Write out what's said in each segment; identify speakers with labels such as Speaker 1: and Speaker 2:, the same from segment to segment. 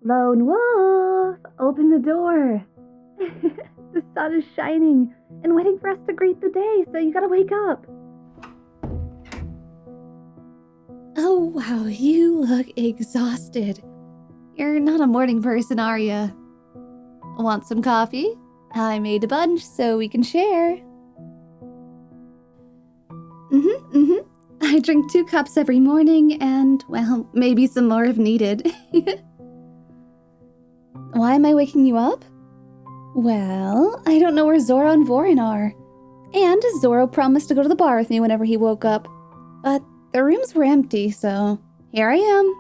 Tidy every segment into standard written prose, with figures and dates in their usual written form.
Speaker 1: Lone Wolf, open the door. The sun is shining and waiting for us to greet the day, so you gotta wake up.
Speaker 2: Oh, wow, you look exhausted. You're not a morning person, are ya? Want some coffee? I made a bunch so we can share. I drink 2 cups every morning and, well, maybe some more if needed. Why am I waking you up? Well, I don't know where Zoro and Vorin are. And Zoro promised to go to the bar with me whenever he woke up. But the rooms were empty, so here I am.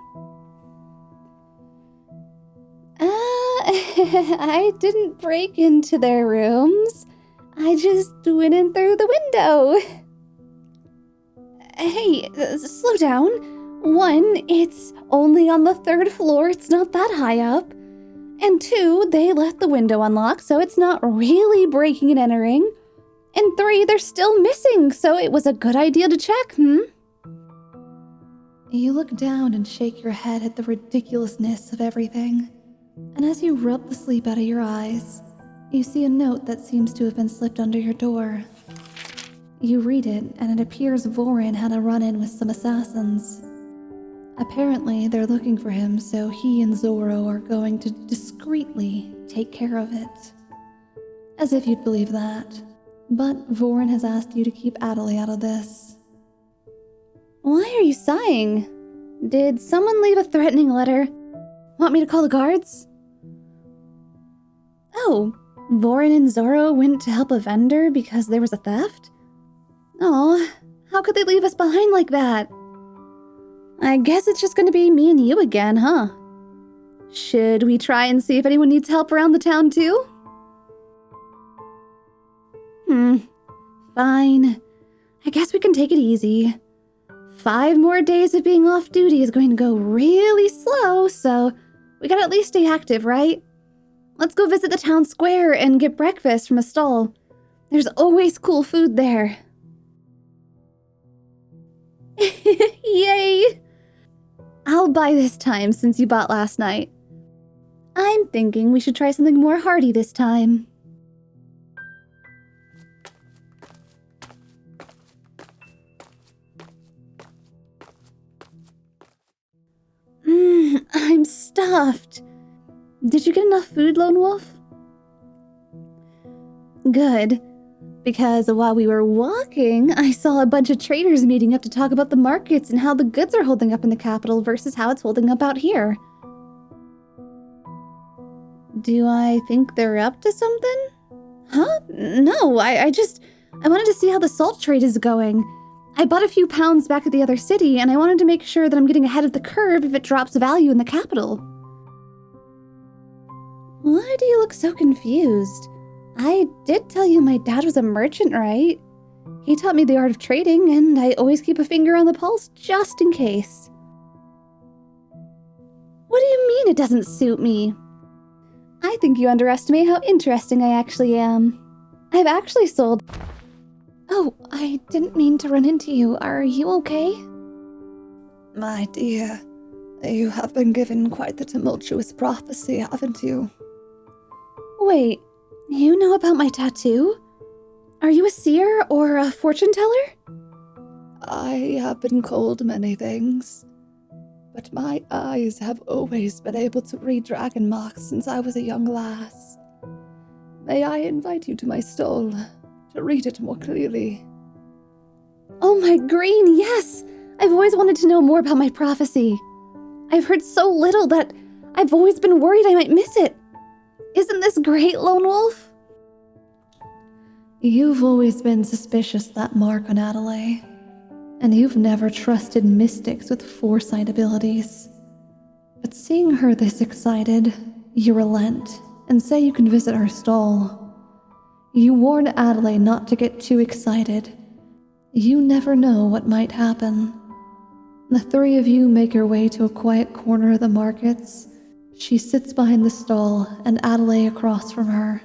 Speaker 2: I didn't break into their rooms. I just went in through the window. Hey, slow down. 1, it's only on the 3rd floor. It's not that high up. And 2, they left the window unlocked, so it's not really breaking and entering. And 3, they're still missing, so it was a good idea to check, You look down and shake your head at the ridiculousness of everything. And as you rub the sleep out of your eyes, you see a note that seems to have been slipped under your door. You read it, and it appears Vorin had a run-in with some assassins. Apparently, they're looking for him, so he and Zoro are going to discreetly take care of it. As if you'd believe that. But Vorin has asked you to keep Addley out of this. Why are you sighing? Did someone leave a threatening letter? Want me to call the guards? Oh, Vorin and Zoro went to help a vendor because there was a theft? Oh, how could they leave us behind like that? I guess it's just gonna be me and you again, huh? Should we try and see if anyone needs help around the town too? Fine. I guess we can take it easy. 5 more days of being off duty is going to go really slow, so we gotta at least stay active, right? Let's go visit the town square and get breakfast from a stall. There's always cool food there. Yay! I'll buy this time since you bought last night. I'm thinking we should try something more hearty this time. I'm stuffed. Did you get enough food, Lone Wolf? Good. Because while we were walking, I saw a bunch of traders meeting up to talk about the markets and how the goods are holding up in the capital versus how it's holding up out here. Do I think they're up to something? Huh? No, I wanted to see how the salt trade is going. I bought a few pounds back at the other city, and I wanted to make sure that I'm getting ahead of the curve if it drops value in the capital. Why do you look so confused? I did tell you my dad was a merchant, right? He taught me the art of trading, and I always keep a finger on the pulse just in case. What do you mean it doesn't suit me? I think you underestimate how interesting I actually am. I've actually sold... Oh, I didn't mean to run into you. Are you okay?
Speaker 3: My dear, you have been given quite the tumultuous prophecy, haven't you?
Speaker 2: Wait, you know about my tattoo? Are you a seer or a fortune teller?
Speaker 3: I have been called many things, but my eyes have always been able to read dragon marks since I was a young lass. May I invite you to my stall to read it more clearly?
Speaker 2: Oh my green, yes! I've always wanted to know more about my prophecy. I've heard so little that I've always been worried I might miss it. Isn't this great, Lone Wolf?
Speaker 3: You've always been suspicious of that mark on Addley, and you've never trusted mystics with foresight abilities. But seeing her this excited, you relent and say you can visit her stall. You warn Addley not to get too excited. You never know what might happen. The 3 of you make your way to a quiet corner of the markets. She sits behind the stall, and Addley across from her.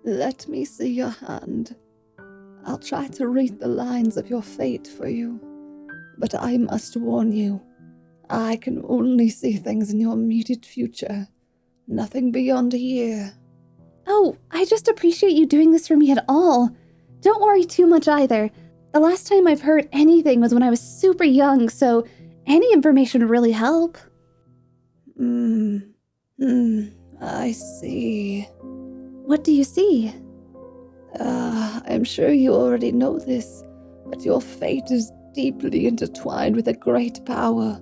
Speaker 3: Let me see your hand. I'll try to read the lines of your fate for you. But I must warn you, I can only see things in your immediate future, nothing beyond a year.
Speaker 1: Oh, I just appreciate you doing this for me at all. Don't worry too much either. The last time I've heard anything was when I was super young, so any information would really help.
Speaker 3: I see.
Speaker 1: What do you see?
Speaker 3: I'm sure you already know this, but your fate is deeply intertwined with a great power.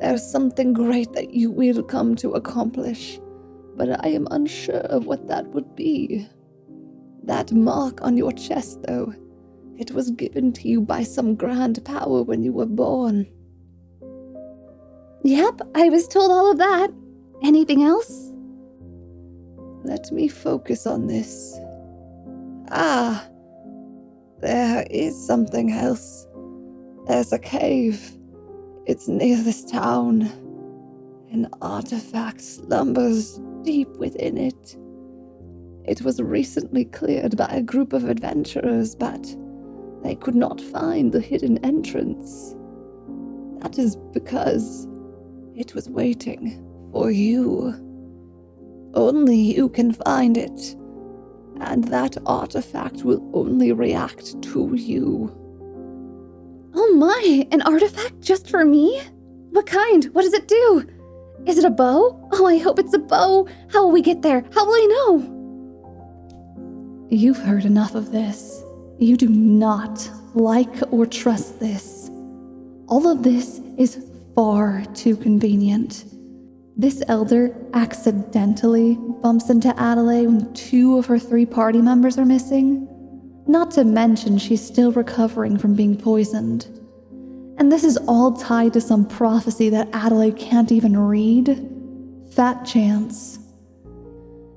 Speaker 3: There's something great that you will come to accomplish, but I am unsure of what that would be. That mark on your chest, though, it was given to you by some grand power when you were born.
Speaker 1: Yep, I was told all of that. Anything else?
Speaker 3: Let me focus on this. There is something else. There's a cave. It's near this town. An artifact slumbers deep within it. It was recently cleared by a group of adventurers, but they could not find the hidden entrance. That is because it was waiting for you. Only you can find it, and that artifact will only react to you.
Speaker 1: Oh my, an artifact just for me? What kind? What does it do? Is it a bow? Oh, I hope it's a bow. How will we get there? How will I know?
Speaker 2: You've heard enough of this. You do not like or trust this. All of this is far too convenient. This elder accidentally bumps into Addley when 2 of her 3 party members are missing. Not to mention she's still recovering from being poisoned. And this is all tied to some prophecy that Addley can't even read. Fat chance.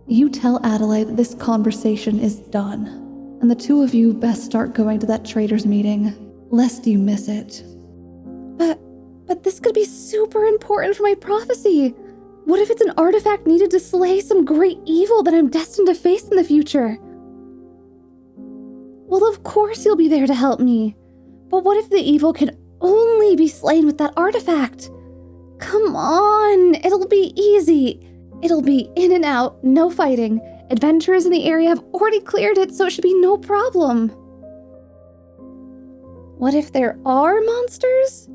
Speaker 2: You tell Addley that this conversation is done, and the 2 of you best start going to that traders meeting, lest you miss it.
Speaker 1: But this could be super important for my prophecy. What if it's an artifact needed to slay some great evil that I'm destined to face in the future? Well, of course you'll be there to help me. But what if the evil can only be slain with that artifact? Come on, it'll be easy. It'll be in and out, no fighting. Adventurers in the area have already cleared it, so it should be no problem. What if there are monsters?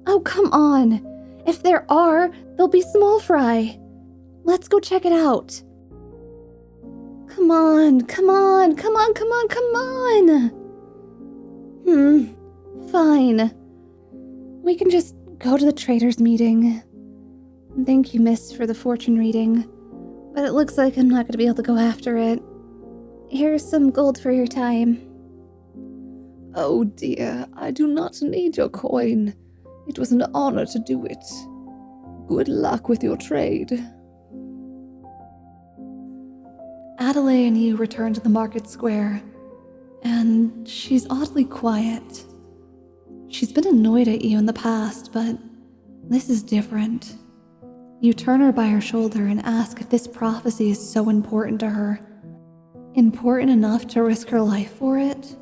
Speaker 1: Oh, come on. If there are, they'll be small fry. Let's go check it out. Come on. Fine. We can just go to the traders meeting. Thank you, miss, for the fortune reading. But it looks like I'm not going to be able to go after it. Here's some gold for your time.
Speaker 3: Oh dear, I do not need your coin. It was an honor to do it. Good luck with your trade.
Speaker 2: Addley and you return to the market square, and she's oddly quiet. She's been annoyed at you in the past, but this is different. You turn her by her shoulder and ask if this prophecy is so important to her. Important enough to risk her life for it?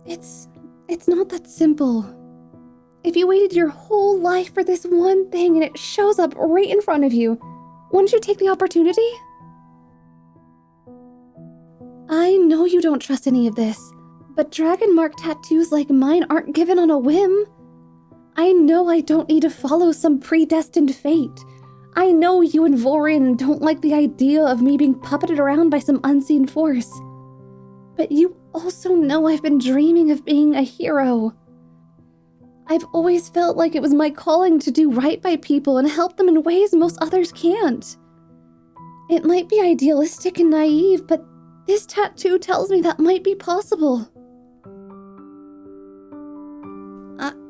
Speaker 1: It's not that simple. If you waited your whole life for this one thing and it shows up right in front of you, wouldn't you take the opportunity? I know you don't trust any of this, but dragon mark tattoos like mine aren't given on a whim. I know I don't need to follow some predestined fate. I know you and Vorin don't like the idea of me being puppeted around by some unseen force. But you also know I've been dreaming of being a hero. I've always felt like it was my calling to do right by people and help them in ways most others can't. It might be idealistic and naive, but this tattoo tells me that might be possible.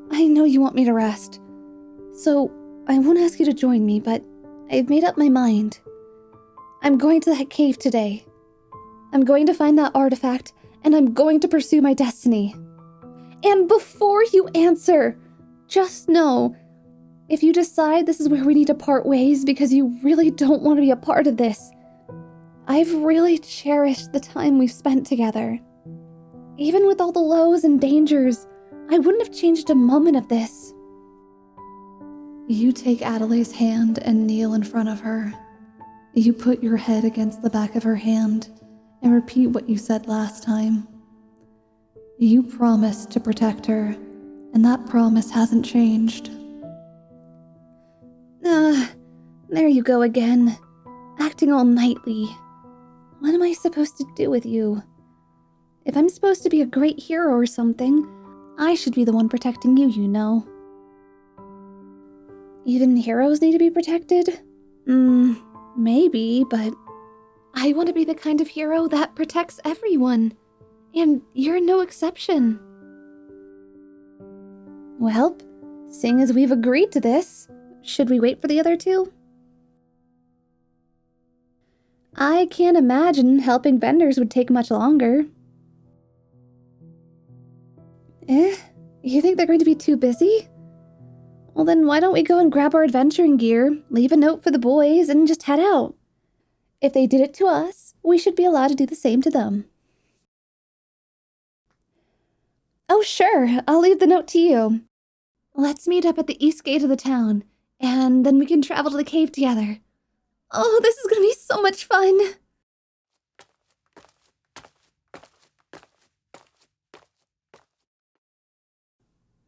Speaker 1: I know you want me to rest, so I won't ask you to join me, but I've made up my mind. I'm going to that cave today. I'm going to find that artifact, and I'm going to pursue my destiny. And before you answer, just know, if you decide this is where we need to part ways because you really don't want to be a part of this, I've really cherished the time we've spent together. Even with all the lows and dangers, I wouldn't have changed a moment of this.
Speaker 3: You take Addley's hand and kneel in front of her. You put your head against the back of her hand and repeat what you said last time. You promised to protect her, and that promise hasn't changed.
Speaker 1: There you go again. Acting all knightly. What am I supposed to do with you? If I'm supposed to be a great hero or something, I should be the one protecting you, you know. Even heroes need to be protected? Maybe, but I want to be the kind of hero that protects everyone. And you're no exception. Well, seeing as we've agreed to this, should we wait for the other two? I can't imagine helping vendors would take much longer. You think they're going to be too busy? Well then why don't we go and grab our adventuring gear, leave a note for the boys, and just head out? If they did it to us, we should be allowed to do the same to them. Oh sure, I'll leave the note to you. Let's meet up at the east gate of the town, and then we can travel to the cave together. Oh, this is gonna be so much fun!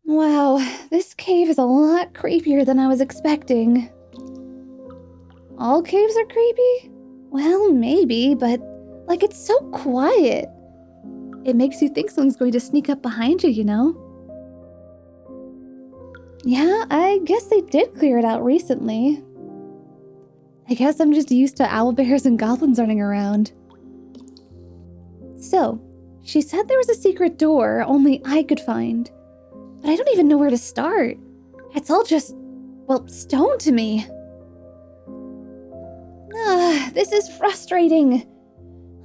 Speaker 1: Wow, this cave is a lot creepier than I was expecting. All caves are creepy? Well, maybe, but like it's so quiet. It makes you think someone's going to sneak up behind you, you know? Yeah, I guess they did clear it out recently. I guess I'm just used to owlbears and goblins running around. So, she said there was a secret door only I could find. But I don't even know where to start. It's all just, well, stone to me. This is frustrating.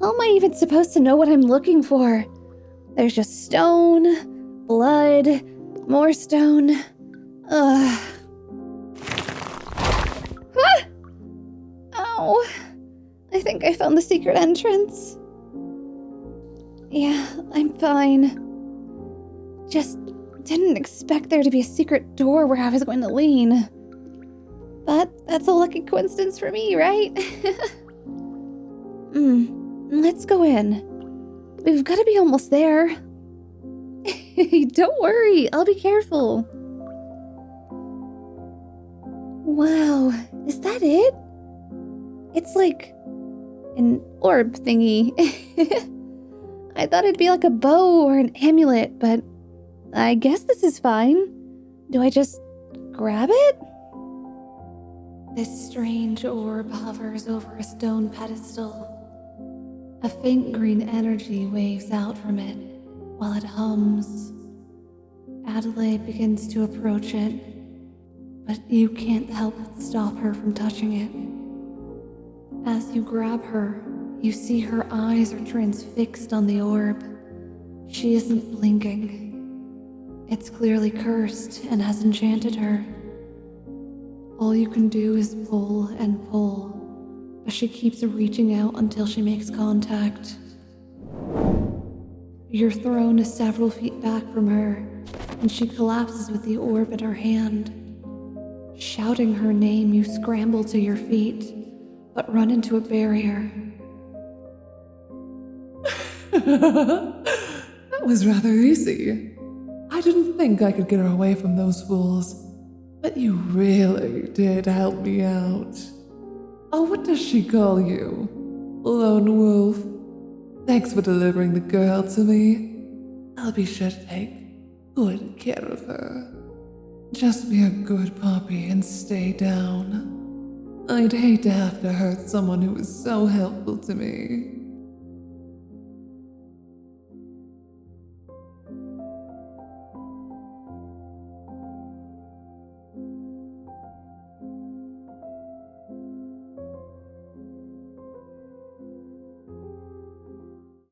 Speaker 1: How am I even supposed to know what I'm looking for? There's just stone, blood, more stone. Ah! Ow. I think I found the secret entrance. Yeah, I'm fine. Just didn't expect there to be a secret door where I was going to lean. But that's a lucky coincidence for me, right? Let's go in. We've got to be almost there. Don't worry, I'll be careful. Wow, is that it? It's like an orb thingy. I thought it'd be like a bow or an amulet, but I guess this is fine. Do I just grab it? This strange orb hovers over a stone pedestal. A faint green energy waves out from it while it hums. Addley begins to approach it, but you can't help but stop her from touching it. As you grab her, you see her eyes are transfixed on the orb. She isn't blinking. It's clearly cursed and has enchanted her. All you can do is pull and pull, but she keeps reaching out until she makes contact. You're thrown several feet back from her, and she collapses with the orb in her hand. Shouting her name, you scramble to your feet, but run into a barrier.
Speaker 4: That was rather easy. I didn't think I could get her away from those fools, but you really did help me out. Oh, what does she call you? Lone Wolf. Thanks for delivering the girl to me. I'll be sure to take good care of her. Just be a good puppy and stay down. I'd hate to have to hurt someone who was so helpful to me.